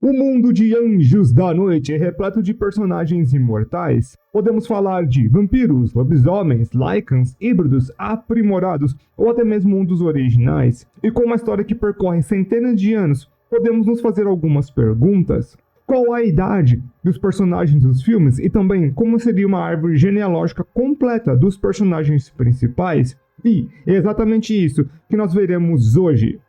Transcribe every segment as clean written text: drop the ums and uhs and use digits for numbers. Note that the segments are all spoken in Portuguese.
O mundo de Anjos da Noite é repleto de personagens imortais. Podemos falar de vampiros, lobisomens, lycans, híbridos, aprimorados ou até mesmo um dos originais. E com uma história que percorre centenas de anos, podemos nos fazer algumas perguntas. Qual a idade dos personagens dos filmes e também como seria uma árvore genealógica completa dos personagens principais? E é exatamente isso que nós veremos hoje.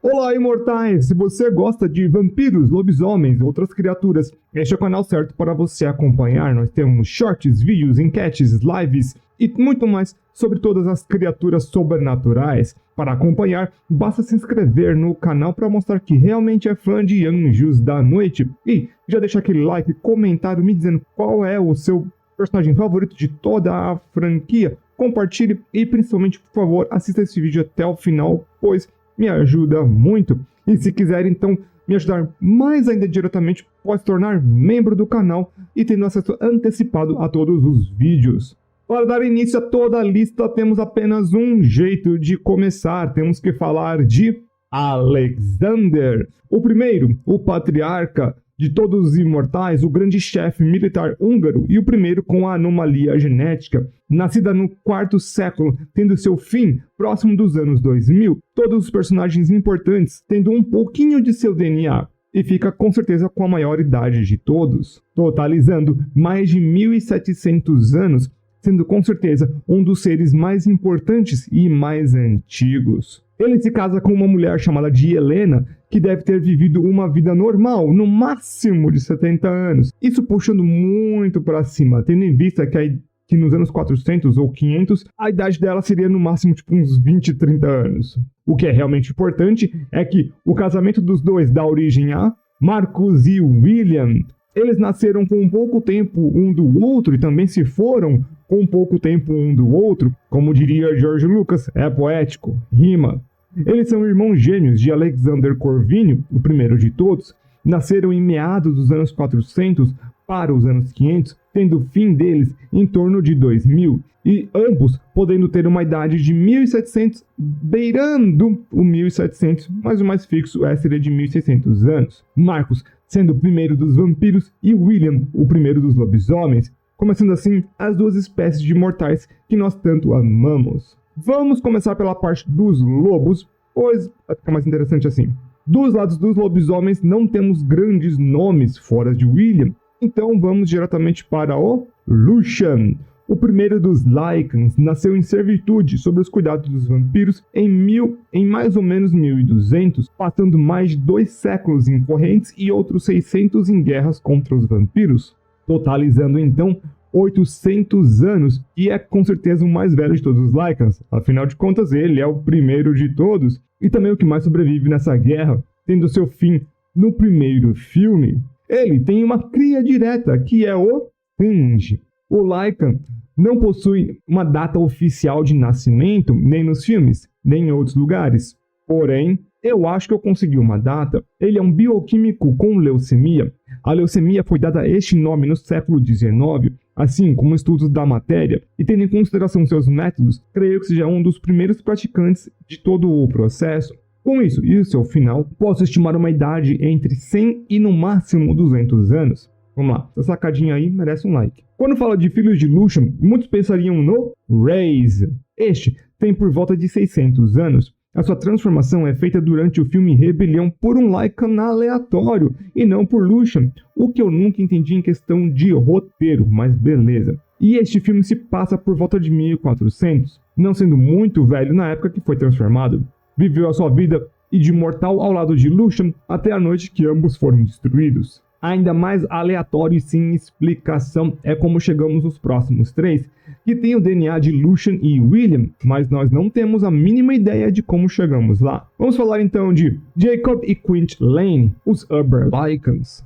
Olá, imortais! Se você gosta de vampiros, lobisomens e outras criaturas, este é o canal certo para você acompanhar. Nós temos shorts, vídeos, enquetes, lives e muito mais sobre todas as criaturas sobrenaturais. Para acompanhar, basta se inscrever no canal para mostrar que realmente é fã de Anjos da Noite. E já deixa aquele like, comentário me dizendo qual é o seu personagem favorito de toda a franquia. Compartilhe e principalmente, por favor, assista esse vídeo até o final, pois me ajuda muito. E se quiser então me ajudar mais ainda diretamente, pode se tornar membro do canal e tendo acesso antecipado a todos os vídeos. Para dar início a toda a lista, temos apenas um jeito de começar. Temos que falar de Alexander, o primeiro, o patriarca de todos os imortais, o grande chefe militar húngaro e o primeiro com a anomalia genética. Nascida no quarto século, tendo seu fim próximo dos anos 2000, todos os personagens importantes tendo um pouquinho de seu DNA, e fica com certeza com a maior idade de todos, totalizando mais de 1700 anos, sendo com certeza um dos seres mais importantes e mais antigos. Ele se casa com uma mulher chamada de Helena, que deve ter vivido uma vida normal, no máximo de 70 anos. Isso puxando muito para cima, tendo em vista que nos anos 400 ou 500, a idade dela seria no máximo tipo uns 20, 30 anos. O que é realmente importante é que o casamento dos dois dá origem a Marcus e William. Eles nasceram com pouco tempo um do outro e também se foram com pouco tempo um do outro. Como diria George Lucas, é poético, rima. Eles são irmãos gêmeos de Alexander Corvínio, o primeiro de todos. Nasceram em meados dos anos 400 para os anos 500, tendo o fim deles em torno de 2000, e ambos podendo ter uma idade de 1700, beirando o 1700, mas o mais fixo seria de 1600 anos. Marcus sendo o primeiro dos vampiros e William o primeiro dos lobisomens, começando assim as duas espécies de mortais que nós tanto amamos. Vamos começar pela parte dos lobos, pois vai ficar mais interessante assim. Dos lados dos lobisomens não temos grandes nomes fora de William, então vamos diretamente para o Lucian. O primeiro dos Lycans nasceu em servitude sob os cuidados dos vampiros em mais ou menos 1200, passando mais de 2 séculos em correntes e outros 600 em guerras contra os vampiros, totalizando então 800 anos, e é com certeza o mais velho de todos os Lycans. Afinal de contas, ele é o primeiro de todos e também o que mais sobrevive nessa guerra, tendo seu fim no primeiro filme. Ele tem uma cria direta, que é o Finge. O Lycan não possui uma data oficial de nascimento, nem nos filmes, nem em outros lugares. Porém, eu acho que eu consegui uma data. Ele é um bioquímico com leucemia. A leucemia foi dada a este nome no século XIX, assim como estudos da matéria, e tendo em consideração seus métodos, creio que seja um dos primeiros praticantes de todo o processo. Com isso e o seu final, posso estimar uma idade entre 100 e no máximo 200 anos. Vamos lá, essa sacadinha aí merece um like. Quando fala de filhos de Lucian, muitos pensariam no Rhys. Este tem por volta de 600 anos. A sua transformação é feita durante o filme Rebelião por um Lycan aleatório e não por Lucian, o que eu nunca entendi em questão de roteiro, mas beleza. E este filme se passa por volta de 1400, não sendo muito velho na época que foi transformado. Viveu a sua vida e de mortal ao lado de Lucian até a noite que ambos foram destruídos. Ainda mais aleatório e sem explicação é como chegamos nos próximos 3, que tem o DNA de Lucian e William, mas nós não temos a mínima ideia de como chegamos lá. Vamos falar então de Jacob e Quint Lane, os Uber Lycans.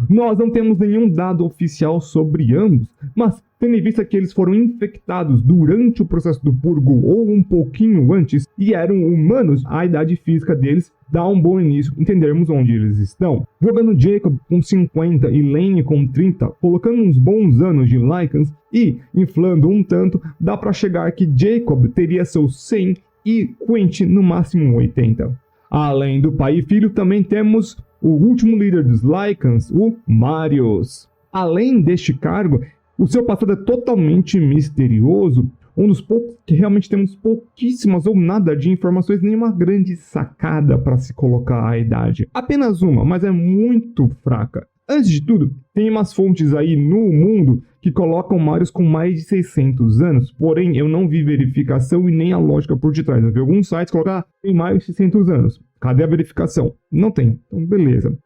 Nós não temos nenhum dado oficial sobre ambos, mas tendo em vista que eles foram infectados durante o processo do purgo ou um pouquinho antes e eram humanos, a idade física deles dá um bom início entendermos onde eles estão. Jogando Jacob com 50 e Lane com 30, colocando uns bons anos de Lycans e inflando um tanto, dá para chegar que Jacob teria seus 100 e Quentin no máximo 80. Além do pai e filho, também temos o último líder dos Lycans, o Marius. Além deste cargo, o seu passado é totalmente misterioso, um dos poucos que realmente temos pouquíssimas ou nada de informações, nenhuma grande sacada para se colocar a idade. Apenas uma, mas é muito fraca. Antes de tudo, tem umas fontes aí no mundo que colocam Marius com mais de 600 anos, porém eu não vi verificação e nem a lógica por detrás. Eu vi alguns sites colocar tem mais de 600 anos. Cadê a verificação? Não tem. Então, beleza.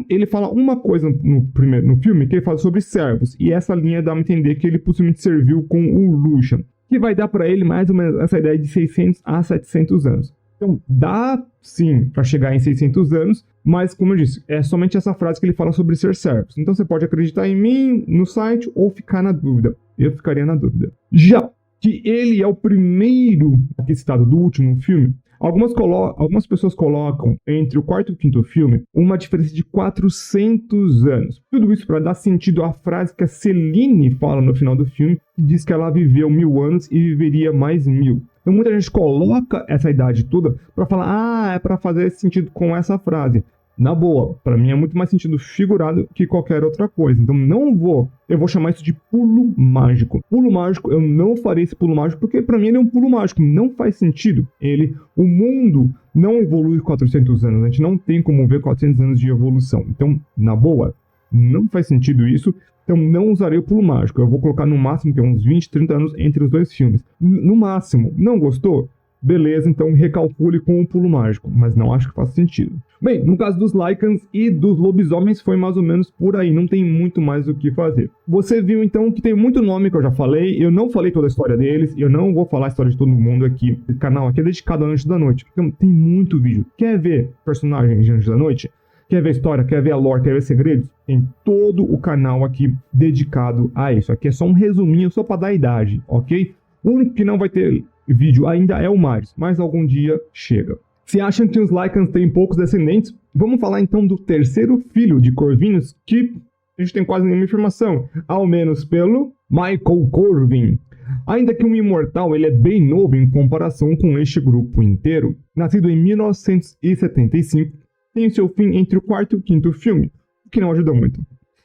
Ele fala uma coisa no filme que ele fala sobre servos, e essa linha dá a entender que ele possivelmente serviu com o Lucian, que vai dar para ele mais ou menos essa ideia de 600 a 700 anos. Então, dá sim para chegar em 600 anos, mas como eu disse, é somente essa frase que ele fala sobre ser servos. Então, você pode acreditar em mim no site ou ficar na dúvida. Eu ficaria na dúvida. Já que ele é o primeiro aqui citado do último filme, algumas pessoas colocam entre o quarto e o quinto filme uma diferença de 400 anos. Tudo isso para dar sentido à frase que a Celine fala no final do filme, que diz que ela viveu 1000 anos e viveria mais 1000. Então muita gente coloca essa idade toda para falar, é para fazer sentido com essa frase. Na boa, para mim é muito mais sentido figurado que qualquer outra coisa. Então eu vou chamar isso de pulo mágico. Pulo mágico, eu não farei esse pulo mágico porque para mim ele é um pulo mágico, não faz sentido. O mundo não evolui 400 anos, a gente não tem como ver 400 anos de evolução. Então, na boa, não faz sentido isso. Então não usarei o pulo mágico. Eu vou colocar no máximo que é uns 20, 30 anos entre os dois filmes. No máximo, não gostou? Beleza, então recalcule com o pulo mágico, mas não acho que faça sentido. Bem, no caso dos Lycans e dos lobisomens foi mais ou menos por aí, não tem muito mais o que fazer. Você viu então que tem muito nome que eu já falei, eu não falei toda a história deles, eu não vou falar a história de todo mundo aqui. Esse canal aqui é dedicado a Anjos da Noite, então tem muito vídeo. Quer ver personagens de Anjos da Noite? Quer ver história, quer ver a lore, quer ver segredos? Tem todo o canal aqui dedicado a isso. Aqui é só um resuminho, só para dar a idade, ok? O único que não vai ter vídeo ainda é o Marius, mas algum dia chega. Se acham que os Lycans têm poucos descendentes, vamos falar então do terceiro filho de Corvinus, que a gente tem quase nenhuma informação, ao menos pelo Michael Corvin. Ainda que um imortal, ele é bem novo em comparação com este grupo inteiro. Nascido em 1975, tem seu fim entre o quarto e o quinto filme, o que não ajuda muito.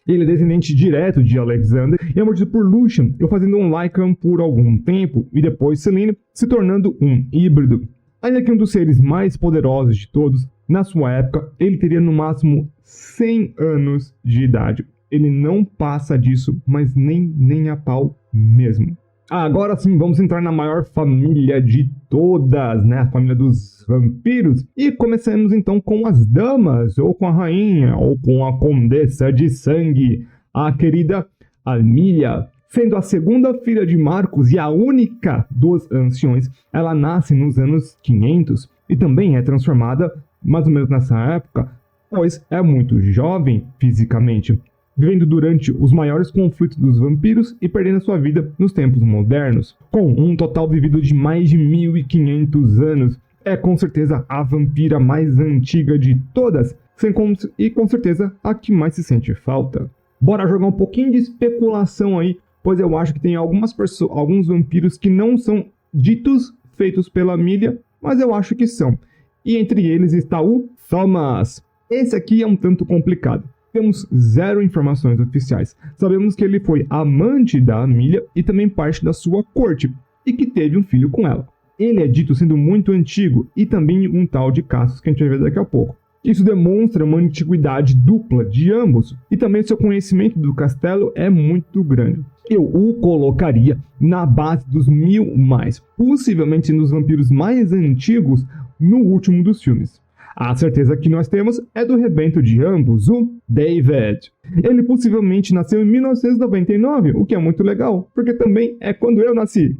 Ele é descendente direto de Alexander e é mordido por Lucian, fazendo um Lycan por algum tempo, e depois Celine se tornando um híbrido. Ainda que um dos seres mais poderosos de todos, na sua época, ele teria no máximo 100 anos de idade. Ele não passa disso, mas nem a pau mesmo. Agora sim, vamos entrar na maior família de todas, né? A família dos vampiros. E começamos então com as damas, ou com a rainha, ou com a condessa de sangue, a querida Amelia. Sendo a segunda filha de Marcos e a única dos anciões, ela nasce nos anos 500 e também é transformada mais ou menos nessa época, pois é muito jovem fisicamente, vivendo durante os maiores conflitos dos vampiros e perdendo sua vida nos tempos modernos. Com um total vivido de mais de 1500 anos, é com certeza a vampira mais antiga de todas, e com certeza a que mais se sente falta. Bora jogar um pouquinho de especulação aí, pois eu acho que tem alguns vampiros que não são ditos feitos pela Amelia, mas eu acho que são. E entre eles está o Thomas. Esse aqui é um tanto complicado. Temos zero informações oficiais. Sabemos que ele foi amante da Amelia e também parte da sua corte, e que teve um filho com ela. Ele é dito sendo muito antigo, e também um tal de Cassius que a gente vai ver daqui a pouco. Isso demonstra uma antiguidade dupla de ambos, e também seu conhecimento do castelo é muito grande. Eu o colocaria na base dos 1000 mais, possivelmente sendo os vampiros mais antigos no último dos filmes. A certeza que nós temos é do rebento de ambos, o David. Ele possivelmente nasceu em 1999, o que é muito legal, porque também é quando eu nasci.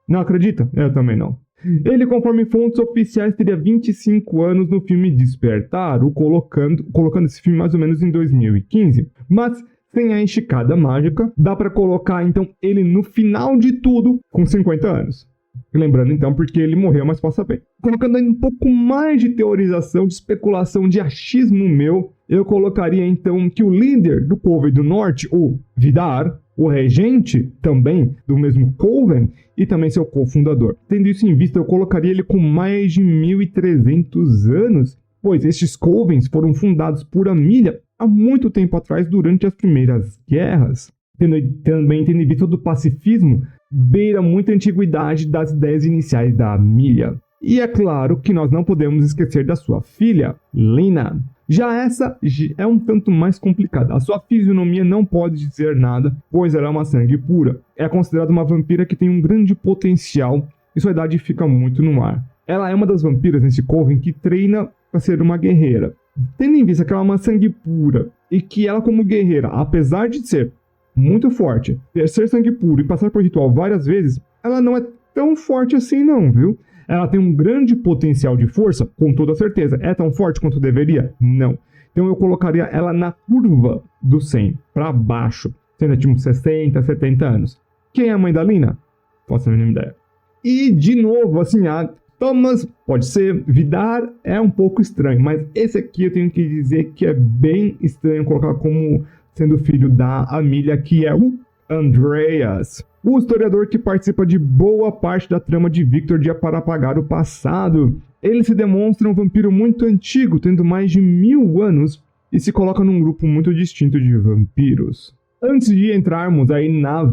Não acredita? Eu também não. Ele, conforme fontes oficiais, teria 25 anos no filme Despertar, colocando esse filme mais ou menos em 2015. Mas, sem a esticada mágica, dá pra colocar então ele no final de tudo com 50 anos. Lembrando então porque ele morreu, mas passa bem. Colocando aí um pouco mais de teorização, de especulação, de achismo meu, eu colocaria então que o líder do Coven do Norte, o Vidar, o regente também do mesmo Coven e também seu cofundador. Tendo isso em vista, eu colocaria ele com mais de 1.300 anos, pois estes Covens foram fundados por Amelia há muito tempo atrás, durante as primeiras guerras. Também tendo em vista do pacifismo, beira muita antiguidade das ideias iniciais da Amelia. E é claro que nós não podemos esquecer da sua filha, Lena. Já essa é um tanto mais complicada. A sua fisionomia não pode dizer nada, pois ela é uma sangue pura. É considerada uma vampira que tem um grande potencial e sua idade fica muito no ar. Ela é uma das vampiras nesse Coven que treina para ser uma guerreira. Tendo em vista que ela é uma sangue pura e que ela, como guerreira, apesar de ser muito forte, ser sangue puro e passar por ritual várias vezes, ela não é tão forte assim não, viu? Ela tem um grande potencial de força, com toda certeza. É tão forte quanto deveria? Não. Então eu colocaria ela na curva do 100, para baixo, sendo tipo 60, 70 anos. Quem é a mãe da Lena? Faço a mínima ideia. E, de novo, assim, a Thomas pode ser, Vidar é um pouco estranho, mas esse aqui eu tenho que dizer que é bem estranho colocar como sendo filho da Amelia, que é o Andreas, o historiador que participa de boa parte da trama de Victor para apagar o passado. Ele se demonstra um vampiro muito antigo, tendo mais de 1000 anos, e se coloca num grupo muito distinto de vampiros. Antes de entrarmos aí na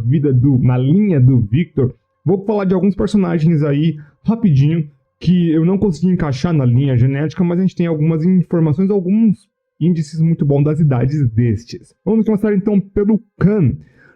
linha do Victor, vou falar de alguns personagens aí, rapidinho, que eu não consegui encaixar na linha genética, mas a gente tem algumas informações, alguns índices muito bons das idades destes. Vamos começar então pelo Khan.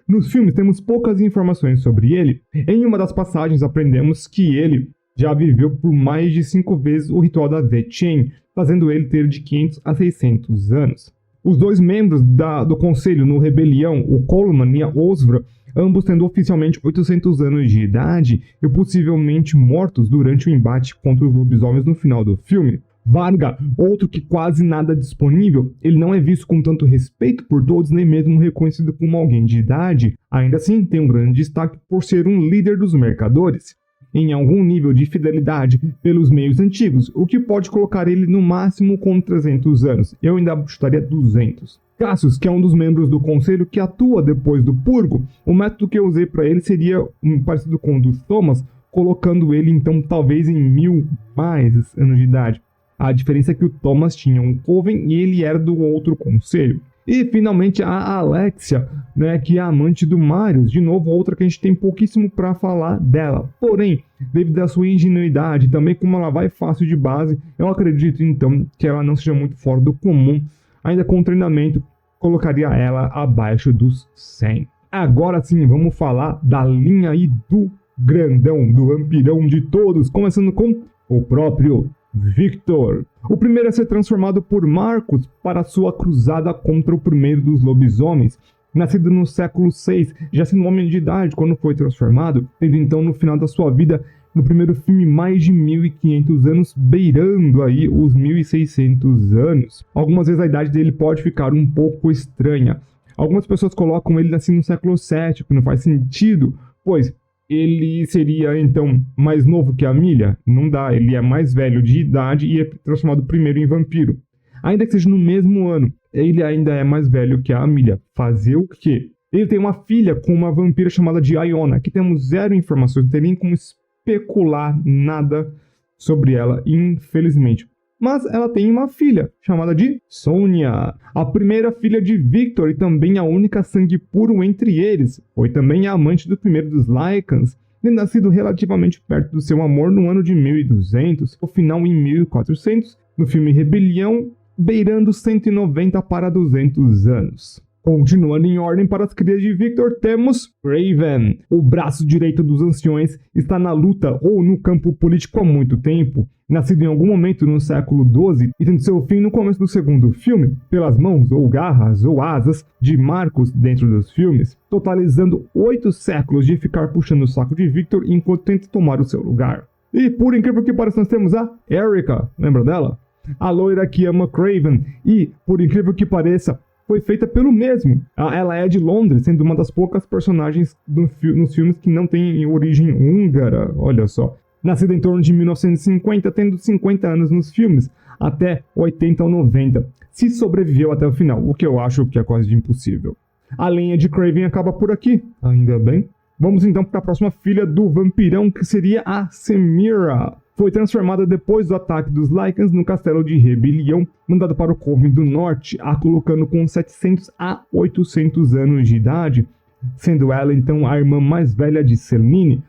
Nos filmes temos poucas informações sobre ele. Em uma das passagens aprendemos que ele já viveu por mais de 5 vezes o ritual da Vetchen, fazendo ele ter de 500 a 600 anos. Os dois membros do Conselho no Rebelião, o Coleman e a Osvra, ambos tendo oficialmente 800 anos de idade e possivelmente mortos durante o embate contra os lobisomens no final do filme. Varga, outro que quase nada disponível, ele não é visto com tanto respeito por todos, nem mesmo reconhecido como alguém de idade. Ainda assim, tem um grande destaque por ser um líder dos mercadores, em algum nível de fidelidade pelos meios antigos, o que pode colocar ele no máximo com 300 anos. Eu ainda chutaria 200. Cassius, que é um dos membros do conselho que atua depois do purgo, o método que eu usei para ele seria parecido com o do Thomas, colocando ele então talvez em 1000 mais anos de idade. A diferença é que o Thomas tinha um Coven e ele era do outro conselho. E finalmente a Alexia, né, que é a amante do Marius, de novo outra que a gente tem pouquíssimo para falar dela. Porém, devido à sua ingenuidade, também como ela vai fácil de base, eu acredito então que ela não seja muito fora do comum. Ainda com treinamento, colocaria ela abaixo dos 100. Agora sim, vamos falar da linha aí do grandão, do vampirão de todos, começando com o próprio Victor, o primeiro a ser transformado por Marcus para sua cruzada contra o primeiro dos lobisomens. Nascido no século VI, já sendo homem de idade quando foi transformado, tendo então no final da sua vida, no primeiro filme, mais de 1500 anos, beirando aí os 1600 anos. Algumas vezes a idade dele pode ficar um pouco estranha. Algumas pessoas colocam ele assim no século VII, que não faz sentido, pois ele seria, então, mais novo que a Amelia? Não dá, ele é mais velho de idade e é transformado primeiro em vampiro. Ainda que seja no mesmo ano, ele ainda é mais velho que a Amelia. Fazer o quê? Ele tem uma filha com uma vampira chamada de Iona, que temos zero informações, não tem nem como especular nada sobre ela, infelizmente. Mas ela tem uma filha, chamada de Sonia, a primeira filha de Victor e também a única sangue puro entre eles. Foi também a amante do primeiro dos Lycans, tendo nascido relativamente perto do seu amor no ano de 1200, o final em 1400, no filme Rebelião, beirando 190 para 200 anos. Continuando em ordem para as crias de Victor, temos Craven. O braço direito dos anciões está na luta ou no campo político há muito tempo. Nascido em algum momento no século XII e tendo seu fim no começo do segundo filme, pelas mãos ou garras ou asas de Marcus dentro dos filmes, totalizando 8 séculos de ficar puxando o saco de Victor enquanto tenta tomar o seu lugar. E por incrível que pareça, nós temos a Erica, lembra dela? A loira que ama Craven e, por incrível que pareça, foi feita pelo mesmo. Ela é de Londres, sendo uma das poucas personagens nos filmes que não tem origem húngara, olha só. Nascida em torno de 1950, tendo 50 anos nos filmes, até 80 ou 90. Se sobreviveu até o final, o que eu acho que é quase impossível. A lenha de Craven acaba por aqui, ainda bem. Vamos então para a próxima filha do vampirão, que seria a Semira. Foi transformada depois do ataque dos Lycans no castelo de rebelião, mandada para o Coven do Norte, a colocando com 700 a 800 anos de idade, sendo ela então a irmã mais velha de Selene.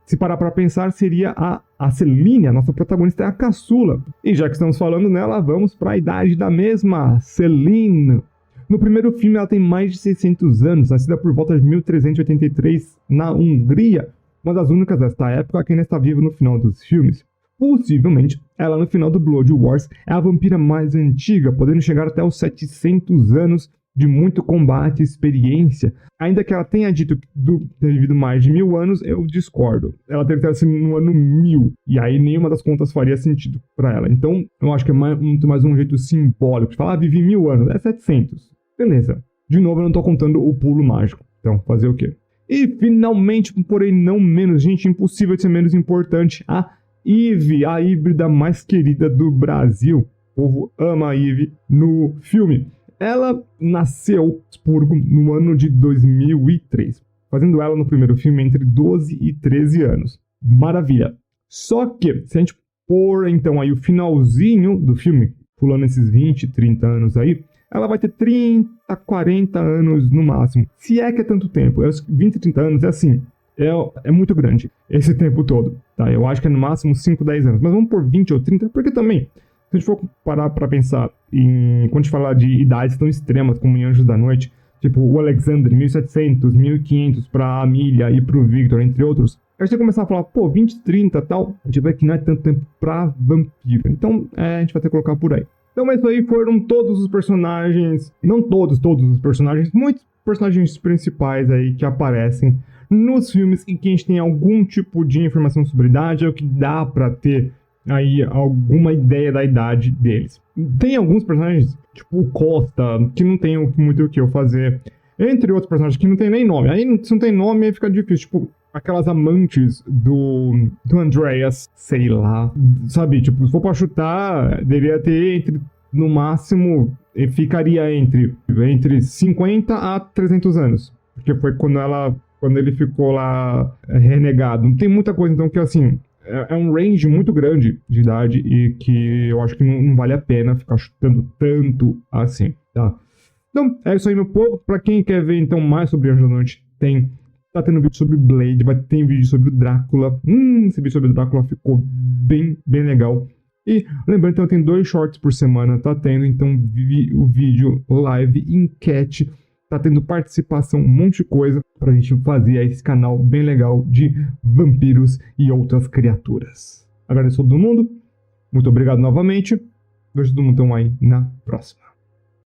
Se parar para pensar, seria a Selene, a nossa protagonista, é a caçula. E já que estamos falando nela, vamos para a idade da mesma, Selene. No primeiro filme ela tem mais de 600 anos, nascida por volta de 1383 na Hungria, uma das únicas desta época que ainda está viva no final dos filmes. Possivelmente, ela no final do Blood Wars é a vampira mais antiga, podendo chegar até os 700 anos de muito combate e experiência. Ainda que ela tenha dito ter vivido mais de 1000 anos, eu discordo. Ela deve ter sido no ano 1000, e aí nenhuma das contas faria sentido para ela. Então, eu acho que é muito mais um jeito simbólico de falar, vivi 1000 anos, é 700. Beleza. De novo, eu não tô contando o pulo mágico. Então, fazer o quê? E, finalmente, porém não menos, gente, impossível de ser menos importante, a Eve, a híbrida mais querida do Brasil. O povo ama a Eve no filme. Ela nasceu em Expurgo no ano de 2003, fazendo ela no primeiro filme entre 12 e 13 anos. Maravilha. Só que, se a gente pôr então aí o finalzinho do filme, pulando esses 20, 30 anos aí, ela vai ter 30, 40 anos no máximo. Se é que é tanto tempo. 20, 30 anos é assim, é muito grande esse tempo todo. Tá? Eu acho que é no máximo 5, 10 anos. Mas vamos por 20 ou 30, porque também, se a gente for parar pra pensar quando a gente falar de idades tão extremas como em Anjos da Noite, tipo o Alexander, 1700, 1500, pra Amelia e pro Victor, entre outros, a gente vai começar a falar, 20, 30 e tal, a gente vê que não é tanto tempo pra vampiro. Então, a gente vai ter que colocar por aí. Então, mas isso aí foram todos os personagens, não todos os personagens, muitos personagens principais aí que aparecem nos filmes e que a gente tem algum tipo de informação sobre idade, é o que dá pra ter aí alguma ideia da idade deles. Tem alguns personagens, tipo o Costa, que não tem muito o que eu fazer, entre outros personagens que não tem nem nome. Aí, se não tem nome, aí fica difícil, tipo aquelas amantes do Andreas, sei lá, sabe, tipo, se for pra chutar, deveria ter no máximo, ficaria entre 50 a 300 anos, porque foi quando ele ficou lá renegado. Não tem muita coisa, então, que assim, é um range muito grande de idade e que eu acho que não vale a pena ficar chutando tanto assim, tá? Então, é isso aí, meu povo. Pra quem quer ver, então, mais sobre Anjos da Noite, tá tendo vídeo sobre Blade, tem vídeo sobre o Drácula. Esse vídeo sobre o Drácula ficou bem legal. E lembrando, então, tem 2 shorts por semana, tá tendo, então, o vídeo live, enquete, tá tendo participação, um monte de coisa pra gente fazer esse canal bem legal de vampiros e outras criaturas. Agradeço a todo mundo, muito obrigado novamente, vejo todo mundo então aí na próxima.